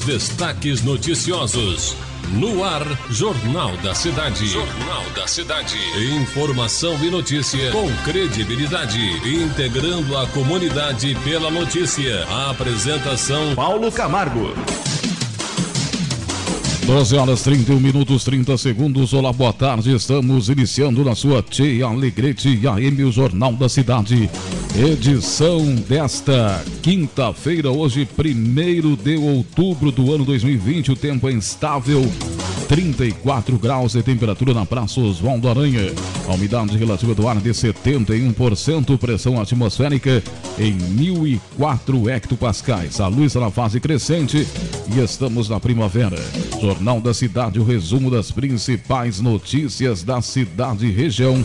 Destaques noticiosos. No ar, Jornal da Cidade. Jornal da Cidade. Informação e notícia com credibilidade. Integrando a comunidade pela notícia. A apresentação: Paulo Camargo. 12 horas 31 minutos 30 segundos. Olá, boa tarde. Estamos iniciando na sua Tia Alegrete AM, o Jornal da Cidade. Edição desta quinta-feira, hoje 1º de outubro do ano 2020. O tempo é instável, 34 graus de temperatura na Praça Oswaldo Aranha. A umidade relativa do ar de 71%, pressão atmosférica em 1004 hectopascais. A luz está na fase crescente e estamos na primavera. Jornal da Cidade, o resumo das principais notícias da cidade e região.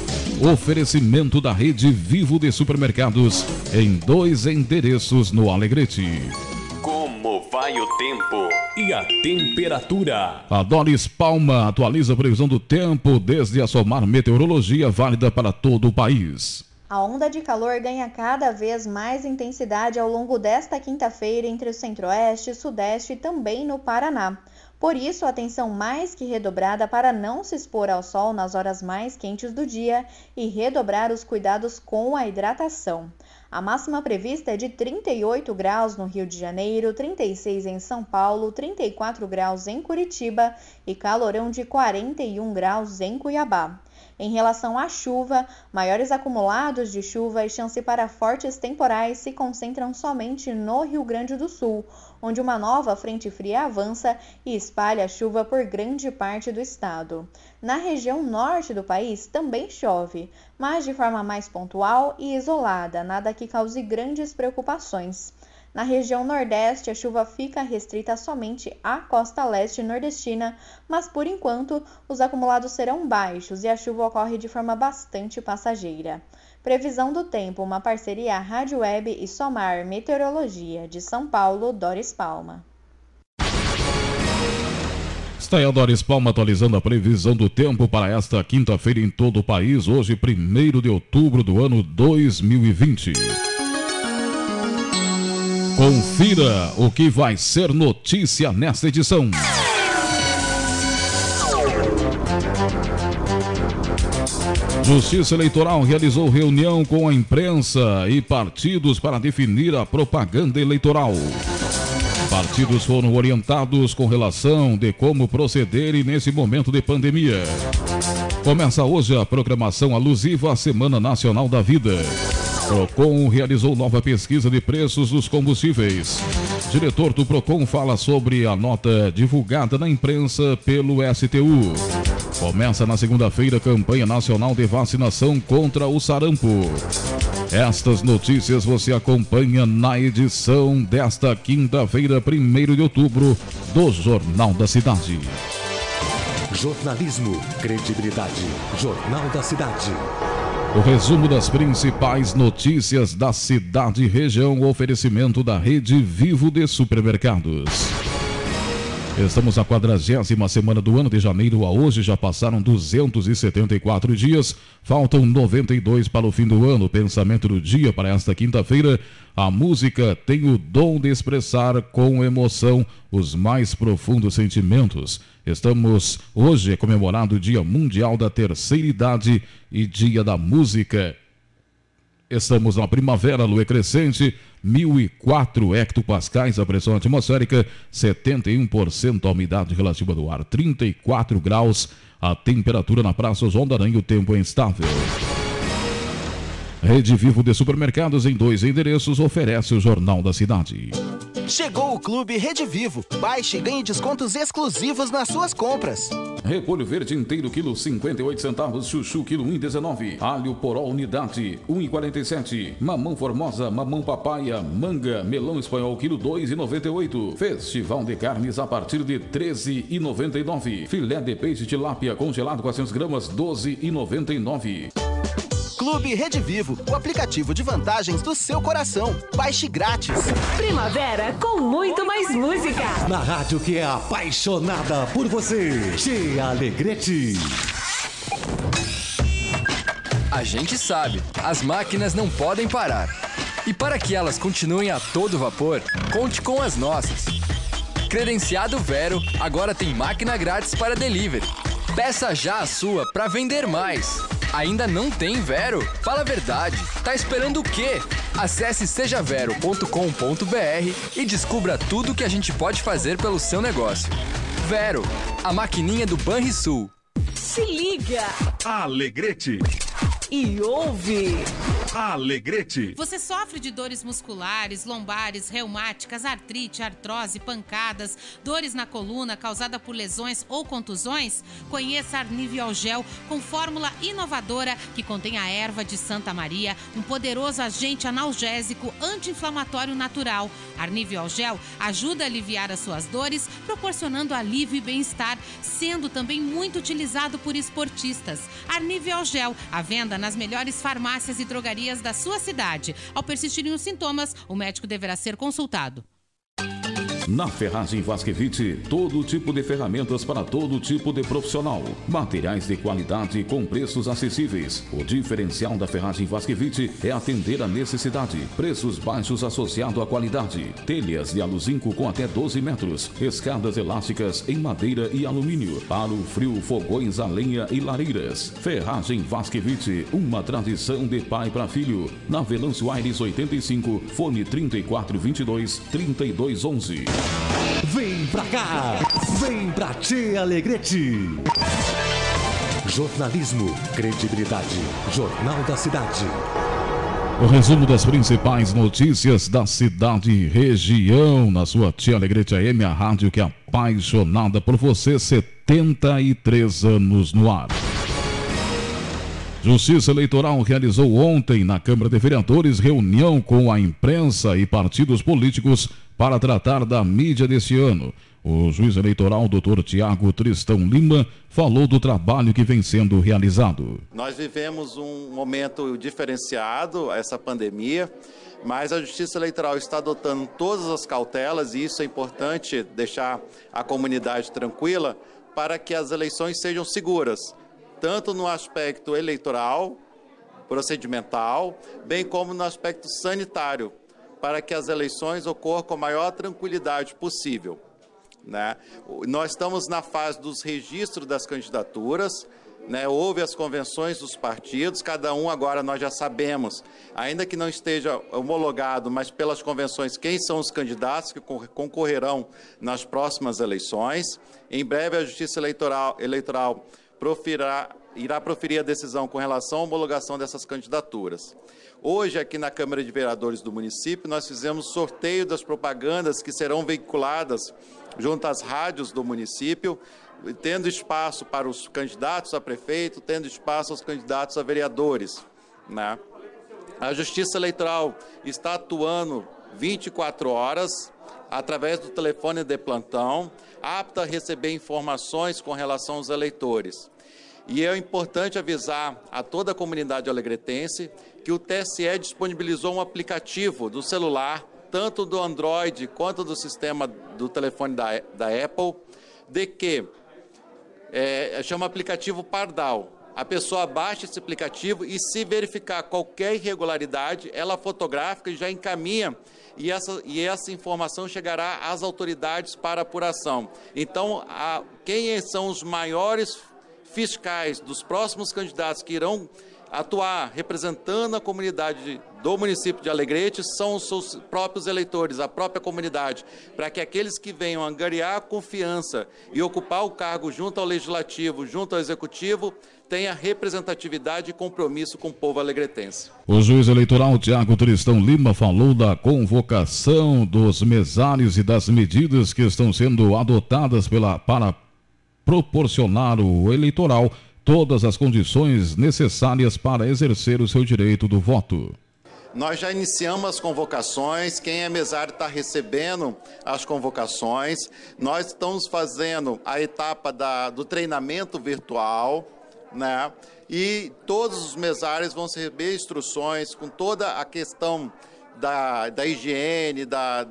Oferecimento da Rede Vivo de Supermercados em 2 endereços no Alegrete. Como vai o tempo e a temperatura? A Doris Palma atualiza a previsão do tempo desde a Somar Meteorologia, válida para todo o país. A onda de calor ganha cada vez mais intensidade ao longo desta quinta-feira entre o centro-oeste, sudeste e também no Paraná. Por isso, atenção mais que redobrada para não se expor ao sol nas horas mais quentes do dia e redobrar os cuidados com a hidratação. A máxima prevista é de 38 graus no Rio de Janeiro, 36 em São Paulo, 34 graus em Curitiba e calorão de 41 graus em Cuiabá. Em relação à chuva, maiores acumulados de chuva e chance para fortes temporais se concentram somente no Rio Grande do Sul, onde uma nova frente fria avança e espalha a chuva por grande parte do estado. Na região norte do país também chove, mas de forma mais pontual e isolada, nada que cause grandes preocupações. Na região nordeste, a chuva fica restrita somente à costa leste nordestina, mas por enquanto os acumulados serão baixos e a chuva ocorre de forma bastante passageira. Previsão do tempo, uma parceria Rádio Web e Somar Meteorologia, de São Paulo, Doris Palma. Está aí a Doris Palma atualizando a previsão do tempo para esta quinta-feira em todo o país, hoje 1º de outubro do ano 2020. Confira o que vai ser notícia nesta edição. Justiça Eleitoral realizou reunião com a imprensa e partidos para definir a propaganda eleitoral. Partidos foram orientados com relação de como procederem nesse momento de pandemia. Começa hoje a programação alusiva à Semana Nacional da Vida. Procon realizou nova pesquisa de preços dos combustíveis. Diretor do Procon fala sobre a nota divulgada na imprensa pelo STU. Começa na segunda-feira a campanha nacional de vacinação contra o sarampo. Estas notícias você acompanha na edição desta quinta-feira, 1º de outubro, do Jornal da Cidade. Jornalismo, credibilidade. Jornal da Cidade. O resumo das principais notícias da cidade e região, o oferecimento da Rede Vivo de Supermercados. Estamos na 40ª semana do ano. De janeiro a hoje já passaram 274 dias, faltam 92 para o fim do ano. Pensamento do dia para esta quinta-feira: a música tem o dom de expressar com emoção os mais profundos sentimentos. Estamos hoje comemorando o Dia Mundial da Terceira Idade e Dia da Música. Estamos na primavera, lua crescente, 1004 hectopascais, a pressão atmosférica, 71% a umidade relativa do ar, 34 graus, a temperatura na Praça Oswaldo Aranha, o tempo é instável. Rede Vivo de Supermercados em 2 endereços oferece o Jornal da Cidade. Chegou o Clube Rede Vivo. Baixe e ganhe descontos exclusivos nas suas compras. Repolho verde inteiro, quilo 58 centavos. Chuchu, quilo 1,19. Alho poró, unidade, 1,47. Mamão formosa, mamão papaya, manga, melão espanhol, quilo 2,98. Festival de carnes a partir de 13,99. Filé de peixe tilápia congelado 400 gramas, 12,99. Clube Rede Vivo, o aplicativo de vantagens do seu coração. Baixe grátis. Primavera com muito mais música. Na rádio que é apaixonada por você. Tia Alegrete. A gente sabe, as máquinas não podem parar. E para que elas continuem a todo vapor, conte com as nossas. Credenciado Vero, agora tem máquina grátis para delivery. Peça já a sua para vender mais. Ainda não tem Vero? Fala a verdade. Tá esperando o quê? Acesse sejavero.com.br e descubra tudo que a gente pode fazer pelo seu negócio. Vero, a maquininha do Banrisul. Se liga! Alegrete. E ouve! Alegrete. Você sofre de dores musculares, lombares, reumáticas, artrite, artrose, pancadas, dores na coluna causada por lesões ou contusões? Conheça Arniviol Gel com fórmula inovadora que contém a erva de Santa Maria, um poderoso agente analgésico anti-inflamatório natural. Arniviol Gel ajuda a aliviar as suas dores, proporcionando alívio e bem-estar, sendo também muito utilizado por esportistas. Arniviol Gel, à venda nas melhores farmácias e drogarias da sua cidade. Ao persistirem os sintomas, o médico deverá ser consultado. Na Ferragem Vasquevite, todo tipo de ferramentas para todo tipo de profissional. Materiais de qualidade com preços acessíveis. O diferencial da Ferragem Vasquevite é atender a necessidade. Preços baixos associado à qualidade. Telhas de aluzinco com até 12 metros. Escadas elásticas em madeira e alumínio. Para o frio, fogões a lenha e lareiras. Ferragem Vasquevite, uma tradição de pai para filho. Na Venâncio Aires 85, fone 3422-3211. Vem pra cá, vem pra Tia Alegrete. Jornalismo, credibilidade, Jornal da Cidade. O resumo das principais notícias da cidade e região na sua Tia Alegrete AM, a rádio que é apaixonada por você, 73 anos no ar. Justiça Eleitoral realizou ontem na Câmara de Vereadores reunião com a imprensa e partidos políticos para tratar da mídia deste ano. O juiz eleitoral, Dr. Tiago Tristão Lima, falou do trabalho que vem sendo realizado. Nós vivemos um momento diferenciado, essa pandemia, mas a Justiça Eleitoral está adotando todas as cautelas, e isso é importante deixar a comunidade tranquila, para que as eleições sejam seguras, tanto no aspecto eleitoral, procedimental, bem como no aspecto sanitário, para que as eleições ocorram com a maior tranquilidade possível, né? Nós estamos na fase dos registros das candidaturas, né? Houve as convenções dos partidos, cada um agora nós já sabemos, ainda que não esteja homologado, mas pelas convenções, quem são os candidatos que concorrerão nas próximas eleições. Em breve a Justiça Eleitoral irá proferir a decisão com relação à homologação dessas candidaturas. Hoje, aqui na Câmara de Vereadores do município, nós fizemos sorteio das propagandas que serão veiculadas junto às rádios do município, tendo espaço para os candidatos a prefeito, tendo espaço aos candidatos a vereadores, né? A Justiça Eleitoral está atuando 24 horas, através do telefone de plantão, apta a receber informações com relação aos eleitores. E é importante avisar a toda a comunidade alegretense que o TSE disponibilizou um aplicativo do celular, tanto do Android quanto do sistema do telefone da Apple, de que chama aplicativo Pardal. A pessoa baixa esse aplicativo e, se verificar qualquer irregularidade, ela fotografa e já encaminha, e essa informação chegará às autoridades para apuração. Então, quem são os maiores fiscais dos próximos candidatos que irão atuar representando a comunidade do município de Alegrete são os seus próprios eleitores, a própria comunidade, para que aqueles que venham angariar a confiança e ocupar o cargo junto ao Legislativo, junto ao Executivo, tenha representatividade e compromisso com o povo alegretense. O juiz eleitoral Tiago Tristão Lima falou da convocação dos mesários e das medidas que estão sendo adotadas para proporcionar ao eleitoral todas as condições necessárias para exercer o seu direito do voto. Nós já iniciamos as convocações, quem é mesário está recebendo as convocações. Nós estamos fazendo a etapa do treinamento virtual, né? E todos os mesários vão receber instruções com toda a questão da higiene,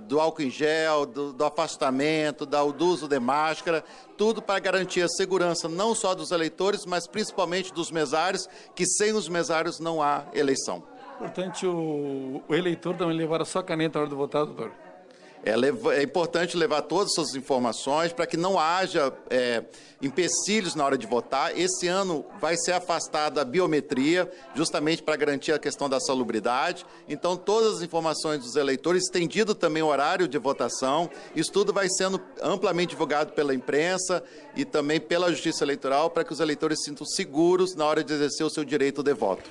do álcool em gel, do afastamento, do uso de máscara, tudo para garantir a segurança não só dos eleitores, mas principalmente dos mesários, que sem os mesários não há eleição. Portanto, o eleitor também levar a sua caneta na hora de votar, doutor? É importante levar todas essas informações para que não haja empecilhos na hora de votar. Esse ano vai ser afastada a biometria, justamente para garantir a questão da salubridade. Então, todas as informações dos eleitores, estendido também o horário de votação. Isso tudo vai sendo amplamente divulgado pela imprensa e também pela Justiça Eleitoral para que os eleitores se sintam seguros na hora de exercer o seu direito de voto.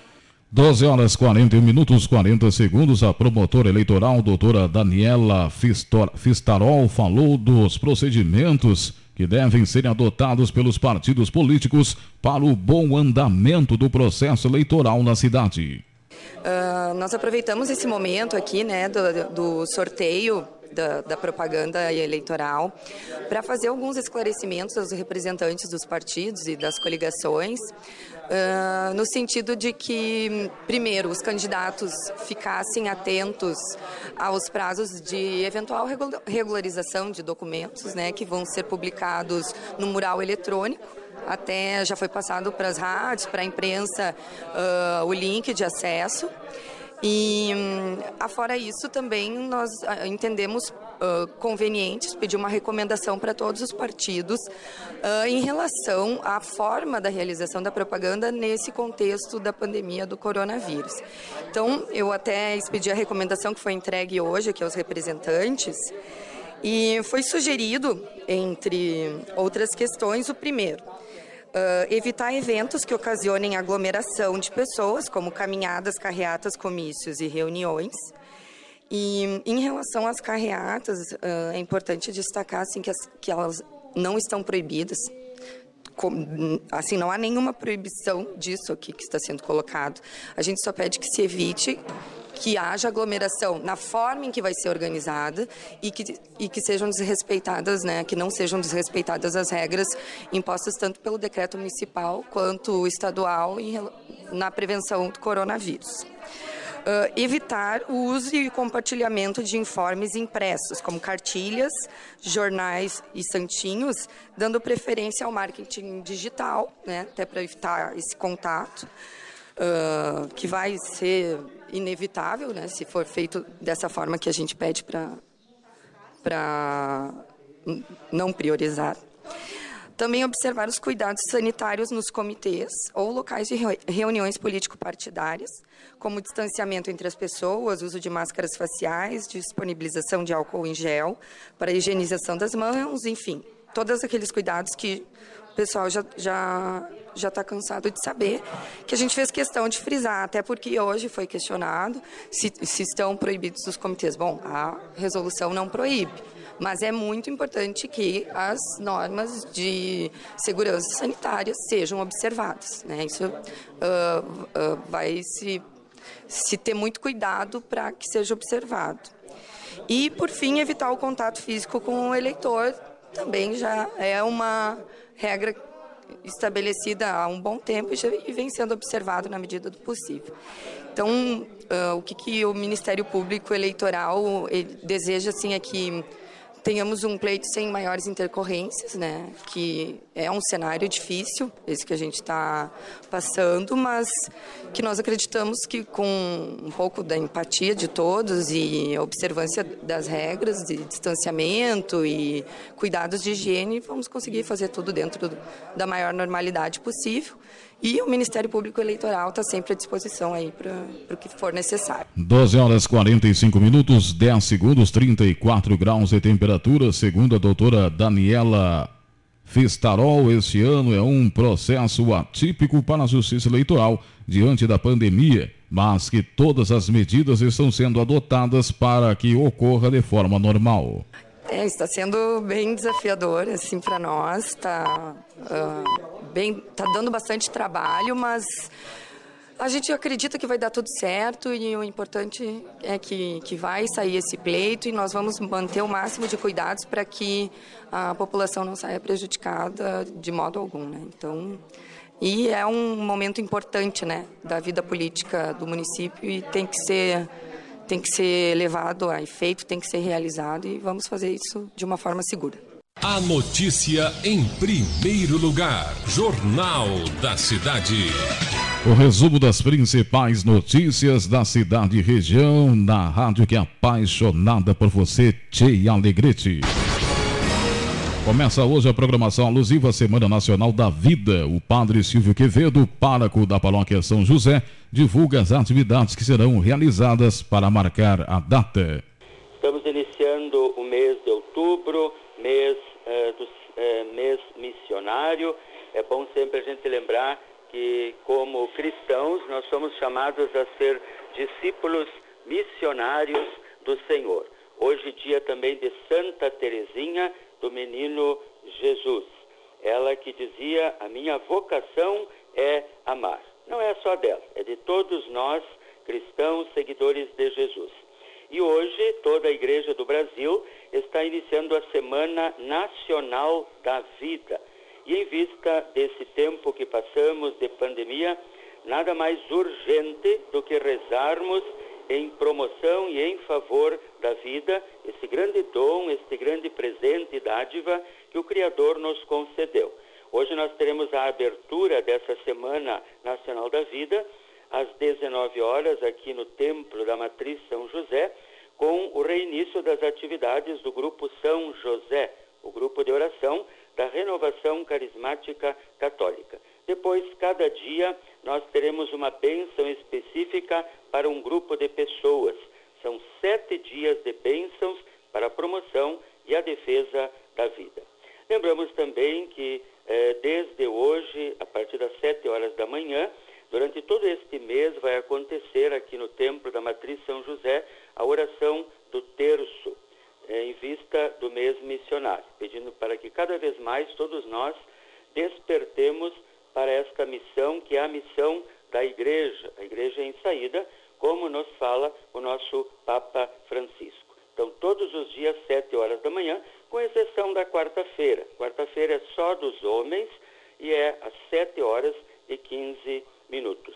12 horas 41 minutos 40 segundos. A promotora eleitoral, doutora Daniela Fistarol, falou dos procedimentos que devem ser adotados pelos partidos políticos para o bom andamento do processo eleitoral na cidade. Nós aproveitamos esse momento aqui, né, do sorteio da propaganda eleitoral para fazer alguns esclarecimentos aos representantes dos partidos e das coligações, no sentido de que, primeiro, os candidatos ficassem atentos aos prazos de eventual regularização de documentos, né, que vão ser publicados no mural eletrônico. Até já foi passado para as rádios, para a imprensa, o link de acesso. E, afora isso, também nós entendemos convenientes pedir uma recomendação para todos os partidos em relação à forma da realização da propaganda nesse contexto da pandemia do coronavírus. Então, eu até expedi a recomendação que foi entregue hoje aqui aos representantes e foi sugerido, entre outras questões, o primeiro: evitar eventos que ocasionem aglomeração de pessoas, como caminhadas, carreatas, comícios e reuniões. E em relação às carreatas, é importante destacar assim, que elas não estão proibidas. Assim, não há nenhuma proibição disso aqui que está sendo colocado. A gente só pede que se evite que haja aglomeração na forma em que vai ser organizada e que sejam desrespeitadas, né, que não sejam desrespeitadas as regras impostas tanto pelo decreto municipal quanto estadual na prevenção do coronavírus. Evitar o uso e compartilhamento de informes impressos, como cartilhas, jornais e santinhos, dando preferência ao marketing digital, né, até para evitar esse contato, que vai ser inevitável, né, se for feito dessa forma que a gente pede para não priorizar. Também observar os cuidados sanitários nos comitês ou locais de reuniões político-partidárias, como distanciamento entre as pessoas, uso de máscaras faciais, disponibilização de álcool em gel para a higienização das mãos, enfim, todos aqueles cuidados que o pessoal já está cansado de saber, que a gente fez questão de frisar, até porque hoje foi questionado se estão proibidos os comitês. Bom, a resolução não proíbe, mas é muito importante que as normas de segurança sanitária sejam observadas, né? Isso vai se ter muito cuidado para que seja observado. E, por fim, evitar o contato físico com o eleitor também já é uma regra estabelecida há um bom tempo e vem sendo observado na medida do possível. Então, o que o Ministério Público Eleitoral deseja assim, é que tenhamos um pleito sem maiores intercorrências, né? Que é um cenário difícil, esse que a gente está passando, mas que nós acreditamos que com um pouco da empatia de todos e observância das regras de distanciamento e cuidados de higiene, vamos conseguir fazer tudo dentro da maior normalidade possível. E o Ministério Público Eleitoral está sempre à disposição aí para o que for necessário. 12 horas 45 minutos, 10 segundos, 34 graus de temperatura. Segundo a doutora Daniela Fistarol, este ano é um processo atípico para a Justiça Eleitoral diante da pandemia, mas que todas as medidas estão sendo adotadas para que ocorra de forma normal. Está sendo bem desafiador assim, para nós, está dando bastante trabalho, mas a gente acredita que vai dar tudo certo e o importante é que vai sair esse pleito e nós vamos manter o máximo de cuidados para que a população não saia prejudicada de modo algum, né? Então, e é um momento importante, né, da vida política do município e tem que ser levado a efeito, tem que ser realizado e vamos fazer isso de uma forma segura. A notícia em primeiro lugar. Jornal da Cidade. O resumo das principais notícias da cidade e região na rádio que é apaixonada por você, Tchê Alegrete. Começa hoje a programação alusiva à Semana Nacional da Vida. O padre Silvio Quevedo, pároco da paróquia São José, divulga as atividades que serão realizadas para marcar a data. Estamos iniciando o mês de outubro, mês missionário. É bom sempre a gente lembrar que, como cristãos, nós somos chamados a ser discípulos missionários do Senhor. Hoje, dia também de Santa Teresinha, do Menino Jesus. Ela que dizia, a minha vocação é amar. Não é só dela, é de todos nós, cristãos, seguidores de Jesus. E hoje, toda a Igreja do Brasil está iniciando a Semana Nacional da Vida. E em vista desse tempo que passamos de pandemia, nada mais urgente do que rezarmos em promoção e em favor da vida, esse grande dom, este grande presente e dádiva que o Criador nos concedeu. Hoje nós teremos a abertura dessa Semana Nacional da Vida, às 19 horas, aqui no Templo da Matriz São José, com o reinício das atividades do Grupo São José, o grupo de oração da Renovação Carismática Católica. Depois, cada dia, nós teremos uma bênção específica para um grupo de pessoas. São 7 dias de bênçãos para a promoção e a defesa da vida. Lembramos também que, desde hoje, a partir das 7 horas da manhã, durante todo este mês, vai acontecer aqui no Templo da Matriz São José a oração do terço, em vista do mês missionário, pedindo para que cada vez mais todos nós despertemos para esta missão, que é a missão da Igreja, a Igreja em saída, como nos fala o nosso Papa Francisco. Então, todos os dias, 7 horas da manhã, com exceção da quarta-feira. Quarta-feira é só dos homens e é às 7 horas e 15 minutos.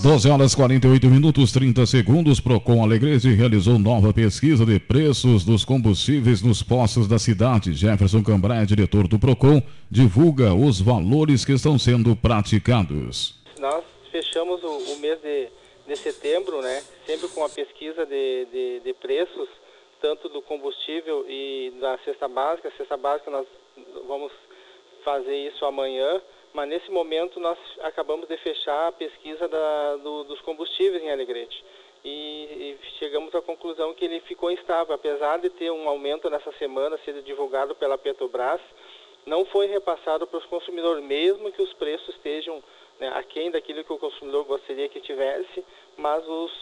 12 horas 48 minutos 30 segundos. Procon Alegrete realizou nova pesquisa de preços dos combustíveis nos postos da cidade. Jefferson Cambraia, diretor do Procon, divulga os valores que estão sendo praticados. Nós fechamos o mês de setembro, né, sempre com a pesquisa de preços, tanto do combustível e da cesta básica. A cesta básica nós vamos fazer isso amanhã. Mas nesse momento nós acabamos de fechar a pesquisa dos combustíveis em Alegrete e chegamos à conclusão que ele ficou instável. Apesar de ter um aumento nessa semana, sido divulgado pela Petrobras, não foi repassado para os consumidores, mesmo que os preços estejam, né, aquém daquilo que o consumidor gostaria que tivesse, mas os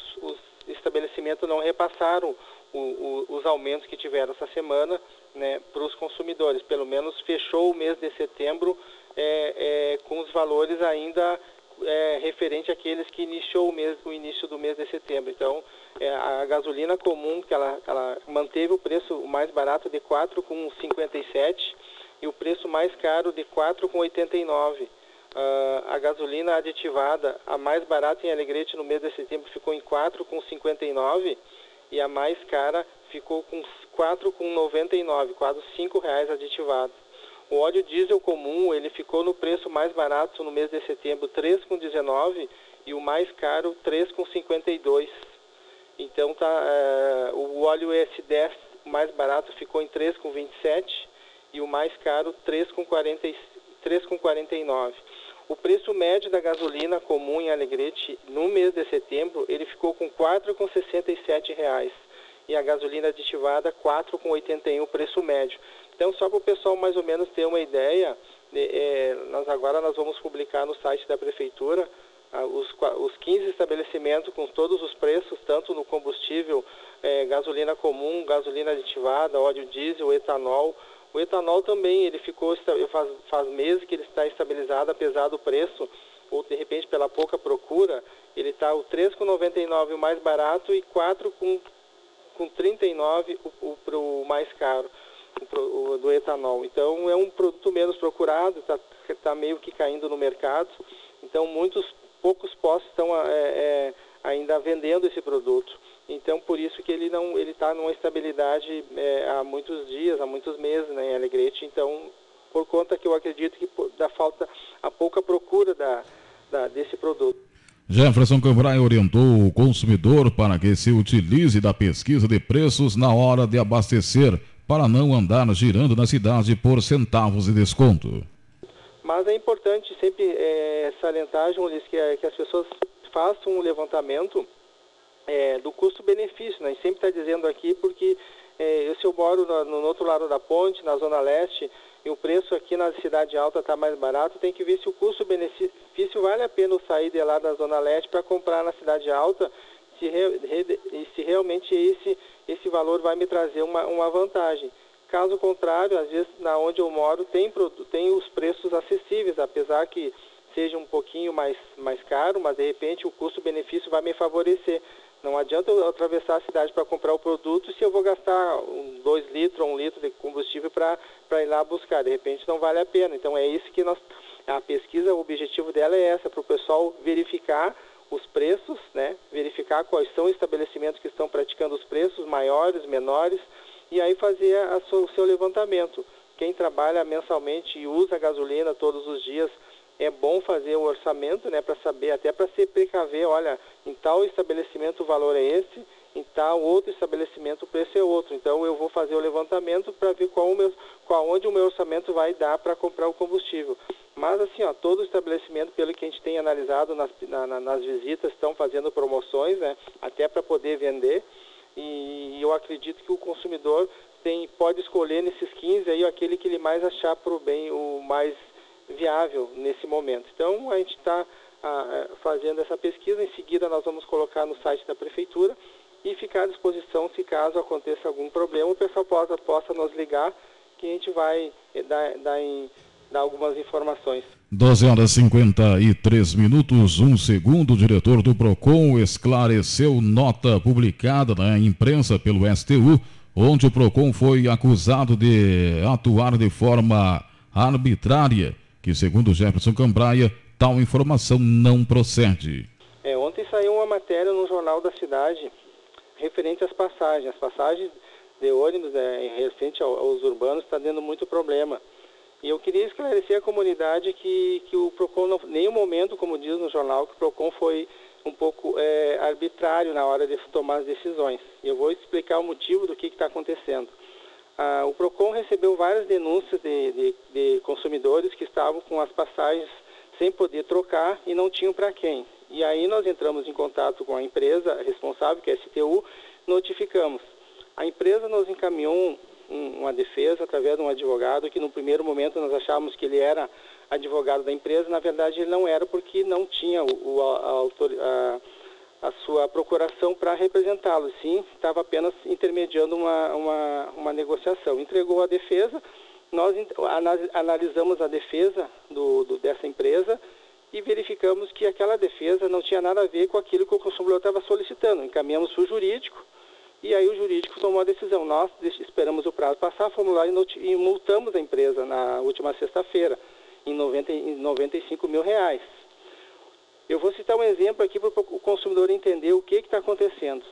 estabelecimentos não repassaram os aumentos que tiveram essa semana, né, para os consumidores. Pelo menos fechou o mês de setembro com os valores ainda referente àqueles que iniciou o início do mês de setembro. Então, a gasolina comum, que ela manteve o preço mais barato de R$ 4,57 e o preço mais caro de R$ 4,89. A gasolina aditivada, a mais barata em Alegrete no mês de setembro, ficou em R$ 4,59 e a mais cara ficou com R$ 4,99, quase R$ 5 aditivado. O óleo diesel comum, ele ficou no preço mais barato no mês de setembro, R$ 3,19, e o mais caro, R$ 3,52. Então, o óleo S10 mais barato ficou em R$ 3,27 e o mais caro, R$ 3,49. O preço médio da gasolina comum em Alegrete, no mês de setembro, ele ficou com R$ 4,67. E a gasolina aditivada, R$ 4,81, o preço médio. Então, só para o pessoal mais ou menos ter uma ideia, nós vamos publicar no site da Prefeitura os 15 estabelecimentos com todos os preços, tanto no combustível, gasolina comum, gasolina aditivada, óleo diesel, etanol. O etanol também, ele ficou, faz meses que ele está estabilizado, apesar do preço, ou de repente pela pouca procura, ele está o R$ 3,99 o mais barato e R$ 4,39 o mais caro. Do etanol. Então é um produto menos procurado, está meio que caindo no mercado. Então poucos postos estão ainda vendendo esse produto. Então por isso que ele está numa estabilidade há muitos dias, há muitos meses, né, em Alegrete. Então por conta que eu acredito que da falta, a pouca procura desse produto. Jefferson Cambraia orientou o consumidor para que se utilize da pesquisa de preços na hora de abastecer, para não andar girando na cidade por centavos de desconto. Mas é importante sempre salientar, João Luiz, que as pessoas façam um levantamento do custo-benefício, né? A gente sempre está dizendo aqui porque se eu moro no outro lado da ponte, na Zona Leste, e o preço aqui na Cidade Alta está mais barato, tem que ver se o custo-benefício vale a pena eu sair de lá da Zona Leste para comprar na Cidade Alta, se realmente esse valor vai me trazer uma vantagem. Caso contrário, às vezes, na onde eu moro, tem os preços acessíveis, apesar que seja um pouquinho mais caro, mas de repente o custo-benefício vai me favorecer. Não adianta eu atravessar a cidade para comprar o produto se eu vou gastar 2 litros ou 1 litro de combustível para ir lá buscar. De repente não vale a pena. Então é isso que a pesquisa, o objetivo dela é essa, para o pessoal verificar os preços, né? Verificar quais são os estabelecimentos que estão praticando os preços, maiores, menores, e aí fazer o seu levantamento. Quem trabalha mensalmente e usa gasolina todos os dias, é bom fazer o orçamento, né, para saber, até para se precaver, olha, em tal estabelecimento o valor é esse, em tal outro estabelecimento o preço é outro. Então eu vou fazer o levantamento para ver onde o meu orçamento vai dar para comprar o combustível. Mas assim, todo estabelecimento, pelo que a gente tem analisado nas visitas, estão fazendo promoções, né, até para poder vender. E eu acredito que o consumidor pode escolher nesses 15 aí aquele que ele mais achar por bem, o mais viável nesse momento. Então a gente está fazendo essa pesquisa, em seguida nós vamos colocar no site da Prefeitura e ficar à disposição se caso aconteça algum problema, o pessoal possa nos ligar que a gente vai dar algumas informações. 12h53, 1 segundo. O diretor do PROCON esclareceu nota publicada na imprensa pelo STU, onde o PROCON foi acusado de atuar de forma arbitrária, que segundo Jefferson Cambraia, tal informação não procede. Ontem saiu uma matéria no Jornal da Cidade referente às passagens. As passagens de ônibus referente aos urbanos está dando muito problema. E eu queria esclarecer a comunidade que o PROCON, em nenhum momento, como diz no jornal, que o PROCON foi um pouco arbitrário na hora de tomar as decisões. E eu vou explicar o motivo do que está acontecendo. O PROCON recebeu várias denúncias de consumidores que estavam com as passagens sem poder trocar e não tinham para quem. E aí nós entramos em contato com a empresa responsável, que é a STU, notificamos. A empresa nos encaminhou uma defesa através de um advogado que no primeiro momento nós achávamos que ele era advogado da empresa. Na verdade ele não era, porque não tinha a sua procuração para representá-lo. Sim, estava apenas intermediando uma negociação. Entregou a defesa, nós analisamos a defesa dessa empresa e verificamos que aquela defesa não tinha nada a ver com aquilo que o consumidor estava solicitando. Encaminhamos para o jurídico e aí o jurídico tomou a decisão. Nós esperamos o prazo passar, fomos lá e multamos a empresa na última sexta-feira em R$95 mil. Eu vou citar um exemplo aqui para o consumidor entender o que está acontecendo.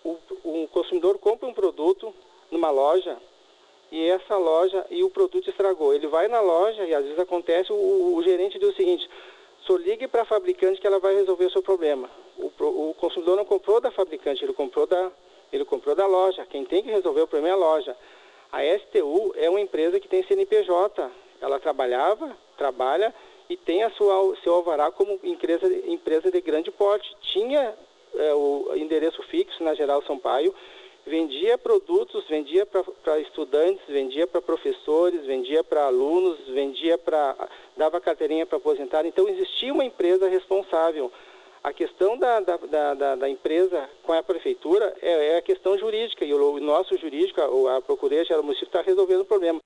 O consumidor compra um produto numa loja e o produto estragou. Ele vai na loja e às vezes acontece, o gerente diz o seguinte: só ligue para a fabricante que ela vai resolver o seu problema. O consumidor não comprou da fabricante, ele comprou da loja. Quem tem que resolver o problema é a loja. A STU é uma empresa que tem CNPJ. Ela trabalha e tem seu alvará como empresa de grande porte. Tinha o endereço fixo na General Sampaio, vendia produtos, vendia para estudantes, vendia para professores, vendia para alunos, dava carteirinha para aposentar. Então existia uma empresa responsável. A questão da empresa com a prefeitura é a questão jurídica, e o nosso jurídico, a Procuradoria Geral do Município, está resolvendo o problema.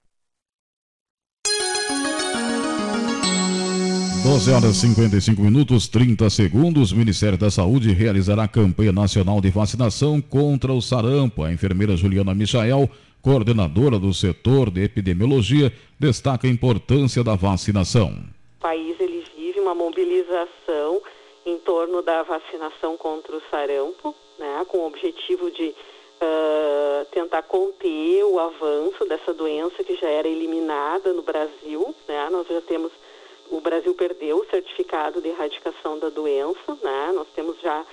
12h55, 30 segundos. O Ministério da Saúde realizará a campanha nacional de vacinação contra o sarampo. A enfermeira Juliana Michael, coordenadora do setor de epidemiologia, destaca a importância da vacinação. O país ele vive uma mobilização em torno da vacinação contra o sarampo, né, com o objetivo de tentar conter o avanço dessa doença que já era eliminada no Brasil, né? Nós já temos, o Brasil perdeu o certificado de erradicação da doença, né? Nós temos já,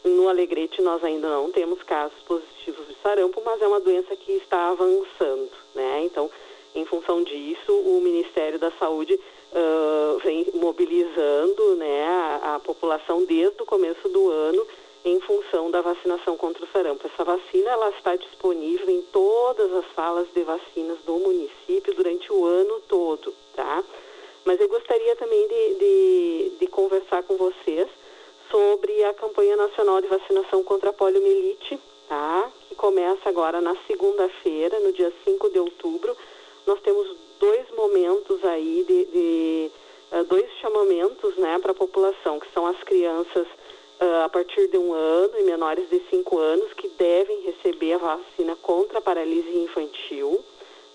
no Alegrete nós ainda não temos casos positivos de sarampo, mas é uma doença que está avançando, né? Então, em função disso, o Ministério da Saúde vem mobilizando, né, a população desde o começo do ano em função da vacinação contra o sarampo. Essa vacina ela está disponível em todas as salas de vacinas do município durante o ano todo, tá? Mas eu gostaria também de conversar com vocês sobre a campanha nacional de vacinação contra a poliomielite, tá? Que começa agora na segunda-feira, no dia 5 de outubro. Nós temos 2 momentos aí, dois chamamentos, né, para a população, que são as crianças a partir de 1 ano e menores de 5 anos que devem receber a vacina contra a paralisia infantil.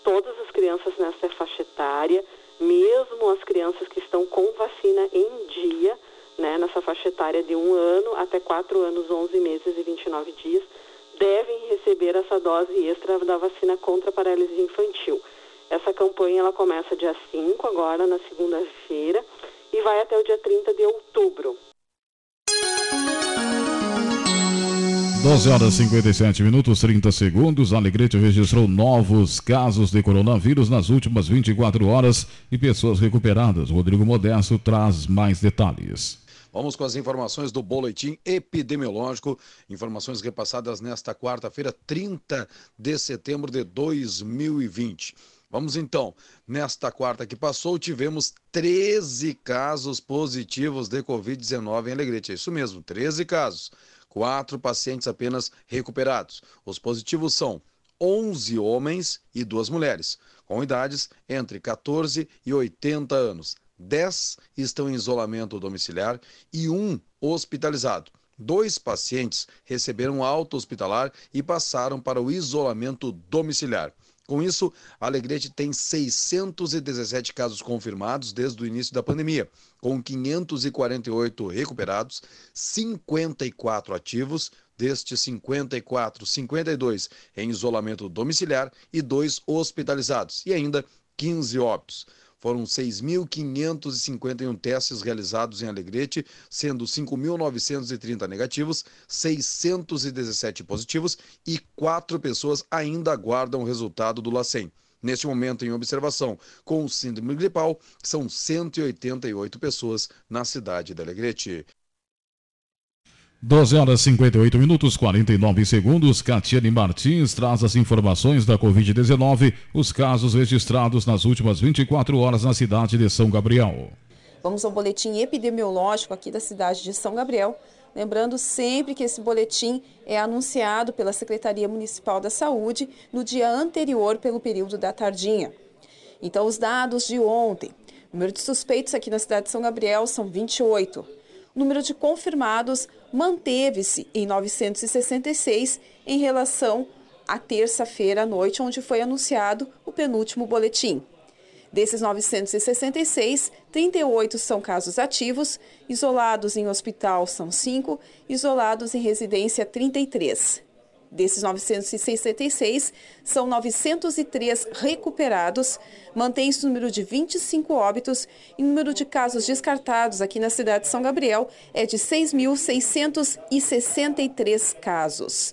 Todas as crianças nessa faixa etária, mesmo as crianças que estão com vacina em dia, né, nessa faixa etária de 1 ano até 4 anos, 11 meses e 29 dias, devem receber essa dose extra da vacina contra a paralisia infantil. Essa campanha ela começa dia 5, agora na segunda-feira, e vai até o dia 30 de outubro. 12 horas e 57 minutos, 30 segundos. Alegrete registrou novos casos de coronavírus nas últimas 24 horas e pessoas recuperadas. Rodrigo Modesto traz mais detalhes. Vamos com as informações do boletim epidemiológico, informações repassadas nesta quarta-feira, 30 de setembro de 2020. Vamos então, nesta quarta que passou, tivemos 13 casos positivos de Covid-19 em Alegrete. É isso mesmo, 13 casos. 4 pacientes apenas recuperados. Os positivos são 11 homens e 2 mulheres, com idades entre 14 e 80 anos. 10 estão em isolamento domiciliar e 1 hospitalizado. 2 pacientes receberam alta hospitalar e passaram para o isolamento domiciliar. Com isso, Alegrete tem 617 casos confirmados desde o início da pandemia, com 548 recuperados, 54 ativos, destes 54, 52 em isolamento domiciliar e 2 hospitalizados, e ainda 15 óbitos. Foram 6.551 testes realizados em Alegrete, sendo 5.930 negativos, 617 positivos e 4 pessoas ainda aguardam o resultado do LACEN. Neste momento, em observação com síndrome gripal, são 188 pessoas na cidade de Alegrete. 12 horas e 58 minutos, 49 segundos. Catiane Martins traz as informações da Covid-19, os casos registrados nas últimas 24 horas na cidade de São Gabriel. Vamos ao boletim epidemiológico aqui da cidade de São Gabriel. Lembrando sempre que esse boletim é anunciado pela Secretaria Municipal da Saúde no dia anterior pelo período da tardinha. Então, os dados de ontem. O número de suspeitos aqui na cidade de São Gabriel são 28. O número de confirmados manteve-se em 966 em relação à terça-feira à noite, onde foi anunciado o penúltimo boletim. Desses 966, 38 são casos ativos, isolados em hospital são 5, isolados em residência 33. Desses 966, são 903 recuperados, mantém-se o número de 25 óbitos e o número de casos descartados aqui na cidade de São Gabriel é de 6.663 casos.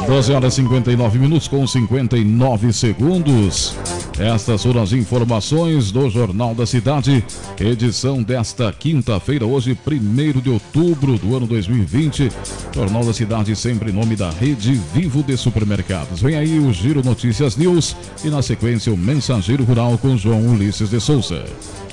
Doze horas e 59 minutos com 59 segundos. Estas foram as informações do Jornal da Cidade, edição desta quinta-feira, hoje 1º de outubro do ano 2020. Jornal da Cidade, sempre em nome da Rede Vivo de Supermercados. Vem aí o Giro Notícias News e na sequência o Mensageiro Rural com João Ulisses de Souza.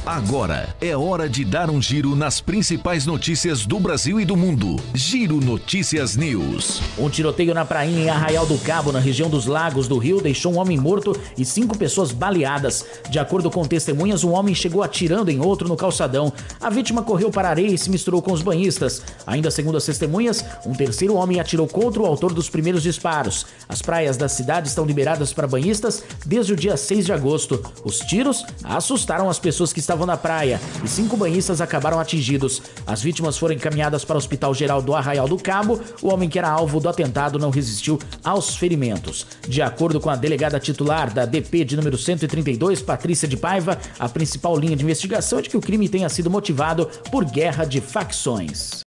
Agora é hora de dar um giro nas principais notícias do Brasil e do mundo. Giro Notícias News. Um tiroteio na prainha em Arraial do Cabo, na região dos Lagos do Rio, deixou um homem morto e 5 pessoas pessoas baleadas. De acordo com testemunhas, um homem chegou atirando em outro no calçadão. A vítima correu para a areia e se misturou com os banhistas. Ainda segundo as testemunhas, um terceiro homem atirou contra o autor dos primeiros disparos. As praias da cidade estão liberadas para banhistas desde o dia 6 de agosto. Os tiros assustaram as pessoas que estavam na praia e 5 banhistas acabaram atingidos. As vítimas foram encaminhadas para o Hospital Geral do Arraial do Cabo. O homem que era alvo do atentado não resistiu aos ferimentos. De acordo com a delegada titular da DP de número 132, Patrícia de Paiva, a principal linha de investigação é de que o crime tenha sido motivado por guerra de facções.